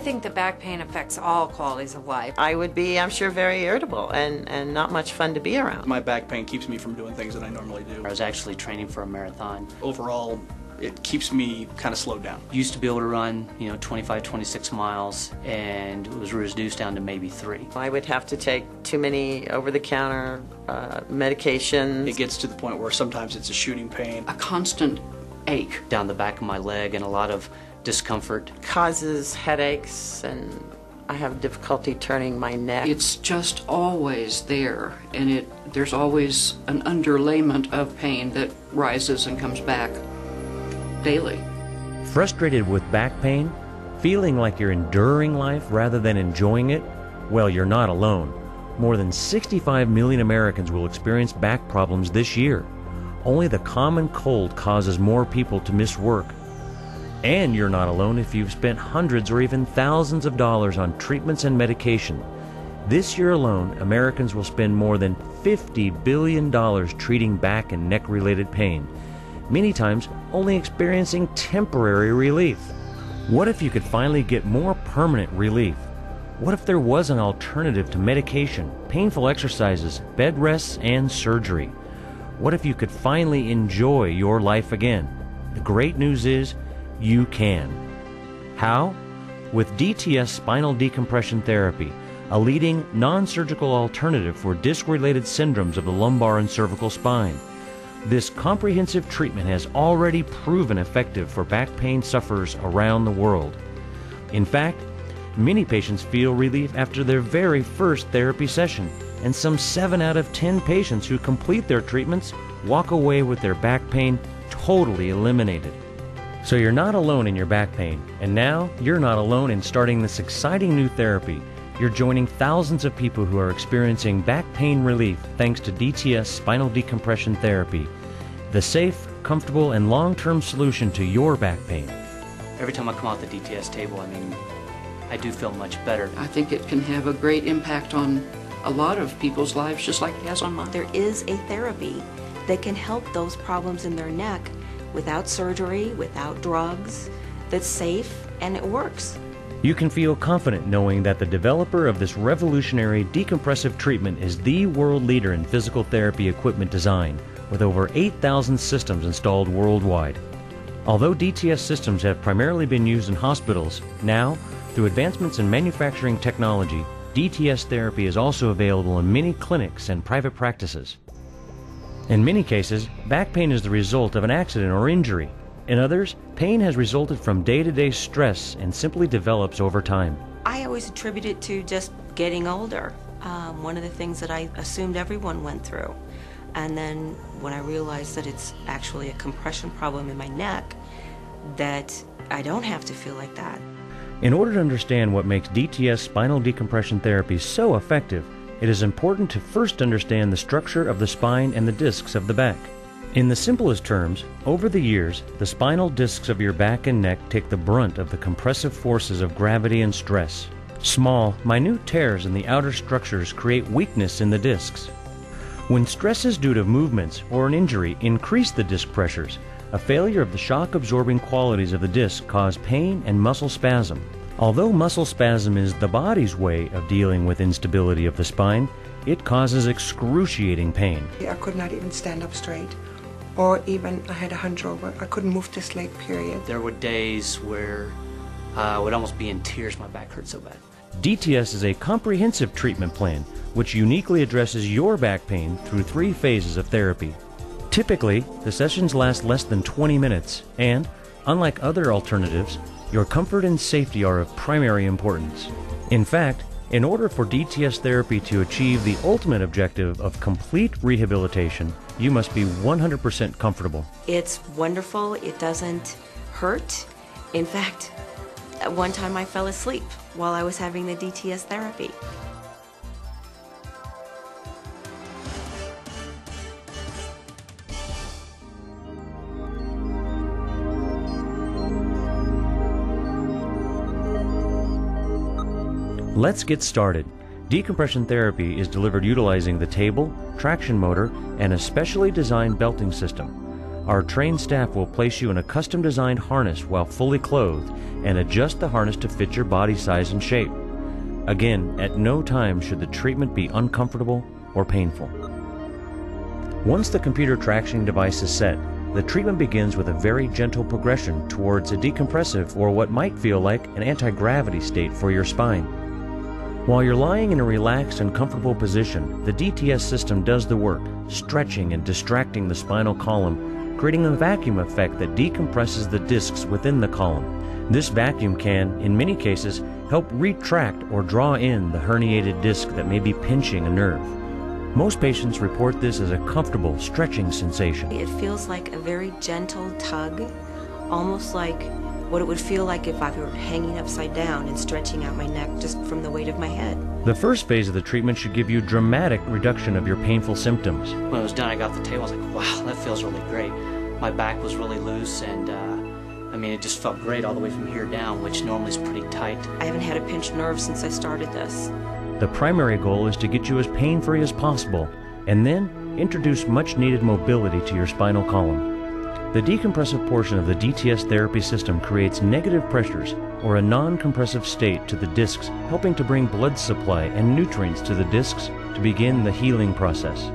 think the back pain affects all qualities of life. I would be, I'm sure, very irritable and not much fun to be around. My back pain keeps me from doing things that I normally do. I was actually training for a marathon. Overall, it keeps me kind of slowed down. Used to be able to run, 25, 26 miles, and it was reduced down to maybe 3. I would have to take too many over-the-counter medications. It gets to the point where sometimes it's a shooting pain. A constant ache Down the back of my leg and a lot of discomfort. Causes headaches, and I have difficulty turning my neck. It's just always there, and there's always an underlayment of pain that rises and comes back daily. Frustrated with back pain? Feeling like you're enduring life rather than enjoying it? Well, you're not alone. More than 65 million Americans will experience back problems this year. Only the common cold causes more people to miss work. And you're not alone if you've spent hundreds or even thousands of dollars on treatments and medication. This year alone, Americans will spend more than $50 billion treating back and neck-related pain, many times only experiencing temporary relief. What if you could finally get more permanent relief? What if there was an alternative to medication, painful exercises, bed rests, and surgery? What if you could finally enjoy your life again? The great news is, you can. How? With DTS spinal decompression therapy, a leading non-surgical alternative for disc-related syndromes of the lumbar and cervical spine. This comprehensive treatment has already proven effective for back pain sufferers around the world. In fact, many patients feel relief after their very first therapy session, and some 7 out of 10 patients who complete their treatments walk away with their back pain totally eliminated. So you're not alone in your back pain, and now you're not alone in starting this exciting new therapy. You're joining thousands of people who are experiencing back pain relief thanks to DTS spinal decompression therapy, the safe, comfortable, and long-term solution to your back pain. Every time I come off the DTS table, I do feel much better. I think it can have a great impact on a lot of people's lives, just like it has on mine. There is a therapy that can help those problems in their neck without surgery, without drugs, that's safe, and it works. You can feel confident knowing that the developer of this revolutionary decompressive treatment is the world leader in physical therapy equipment design, with over 8,000 systems installed worldwide. Although DTS systems have primarily been used in hospitals, now, through advancements in manufacturing technology, DTS therapy is also available in many clinics and private practices. In many cases, back pain is the result of an accident or injury. In others, pain has resulted from day-to-day stress and simply develops over time. I always attribute it to just getting older. One of the things that I assumed everyone went through. And then when I realized that it's actually a compression problem in my neck, that I don't have to feel like that. In order to understand what makes DTS spinal decompression therapy so effective, it is important to first understand the structure of the spine and the discs of the back. In the simplest terms, over the years, the spinal discs of your back and neck take the brunt of the compressive forces of gravity and stress. Small, minute tears in the outer structures create weakness in the discs. When stresses due to movements or an injury increase the disc pressures, a failure of the shock-absorbing qualities of the disc cause pain and muscle spasm. Although muscle spasm is the body's way of dealing with instability of the spine, it causes excruciating pain. I could not even stand up straight, or even I had a hunch over. I couldn't move this leg, period. There were days where I would almost be in tears, my back hurt so bad. DTS is a comprehensive treatment plan which uniquely addresses your back pain through 3 phases of therapy. Typically, the sessions last less than 20 minutes, and, unlike other alternatives, your comfort and safety are of primary importance. In fact, in order for DTS therapy to achieve the ultimate objective of complete rehabilitation, you must be 100% comfortable. It's wonderful. It doesn't hurt. In fact, at one time I fell asleep while I was having the DTS therapy. Let's get started. Decompression therapy is delivered utilizing the table, traction motor, and a specially designed belting system. Our trained staff will place you in a custom-designed harness while fully clothed and adjust the harness to fit your body size and shape. Again, at no time should the treatment be uncomfortable or painful. Once the computer traction device is set, the treatment begins with a very gentle progression towards a decompressive or what might feel like an anti-gravity state for your spine. While you're lying in a relaxed and comfortable position, the DTS system does the work, stretching and distracting the spinal column, creating a vacuum effect that decompresses the discs within the column. This vacuum can, in many cases, help retract or draw in the herniated disc that may be pinching a nerve. Most patients report this as a comfortable, stretching sensation. It feels like a very gentle tug, almost like what it would feel like if I were hanging upside down and stretching out my neck just from the weight of my head. The first phase of the treatment should give you dramatic reduction of your painful symptoms. When it was done, I got the table. I was like, wow, that feels really great. My back was really loose, and I mean, it just felt great all the way from here down, which normally is pretty tight. I haven't had a pinched nerve since I started this. The primary goal is to get you as pain-free as possible, and then introduce much-needed mobility to your spinal column. The decompressive portion of the DTS therapy system creates negative pressures or a non-compressive state to the discs, helping to bring blood supply and nutrients to the discs to begin the healing process.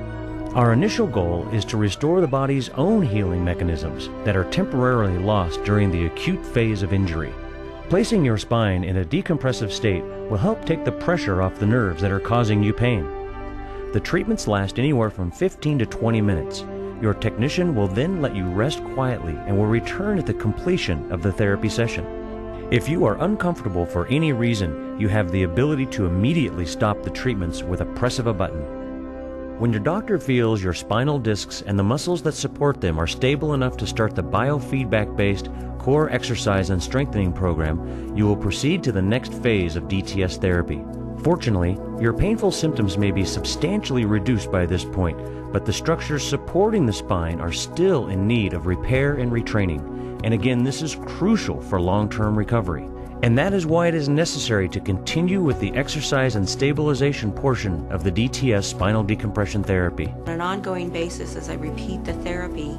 Our initial goal is to restore the body's own healing mechanisms that are temporarily lost during the acute phase of injury. Placing your spine in a decompressive state will help take the pressure off the nerves that are causing you pain. The treatments last anywhere from 15 to 20 minutes. Your technician will then let you rest quietly and will return at the completion of the therapy session. If you are uncomfortable for any reason, you have the ability to immediately stop the treatments with a press of a button. When your doctor feels your spinal discs and the muscles that support them are stable enough to start the biofeedback-based core exercise and strengthening program, you will proceed to the next phase of DTS therapy. Fortunately, your painful symptoms may be substantially reduced by this point, but the structures supporting the spine are still in need of repair and retraining. And again, this is crucial for long-term recovery. And that is why it is necessary to continue with the exercise and stabilization portion of the DTS spinal decompression therapy. On an ongoing basis, as I repeat the therapy,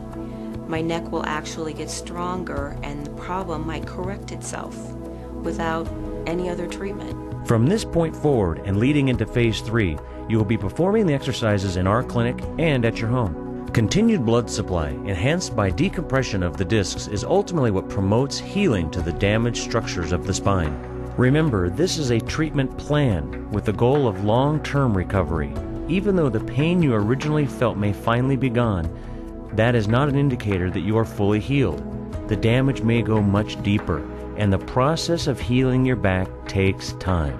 my neck will actually get stronger and the problem might correct itself without any other treatment. From this point forward and leading into phase 3, you will be performing the exercises in our clinic and at your home. Continued blood supply, enhanced by decompression of the discs, is ultimately what promotes healing to the damaged structures of the spine. Remember, this is a treatment plan with the goal of long-term recovery. Even though the pain you originally felt may finally be gone, that is not an indicator that you are fully healed. The damage may go much deeper, and the process of healing your back takes time.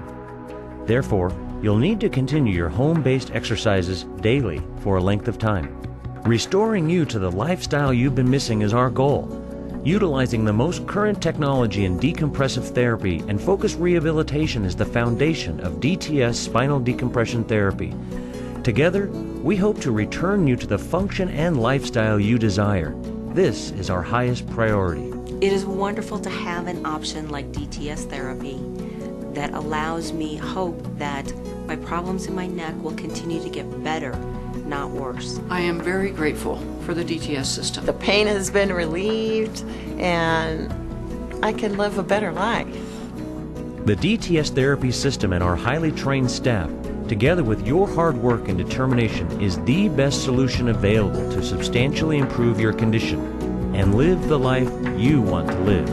Therefore, you'll need to continue your home-based exercises daily for a length of time. Restoring you to the lifestyle you've been missing is our goal. Utilizing the most current technology in decompressive therapy and focused rehabilitation is the foundation of DTS spinal decompression therapy. Together, we hope to return you to the function and lifestyle you desire. This is our highest priority. It is wonderful to have an option like DTS therapy that allows me hope that my problems in my neck will continue to get better, not worse. I am very grateful for the DTS system. The pain has been relieved and I can live a better life. The DTS therapy system and our highly trained staff, together with your hard work and determination, is the best solution available to substantially improve your condition and live the life you want to live.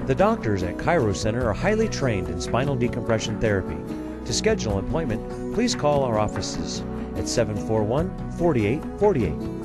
The doctors at ChiroCenter are highly trained in spinal decompression therapy. To schedule an appointment, please call our offices at 741-4848.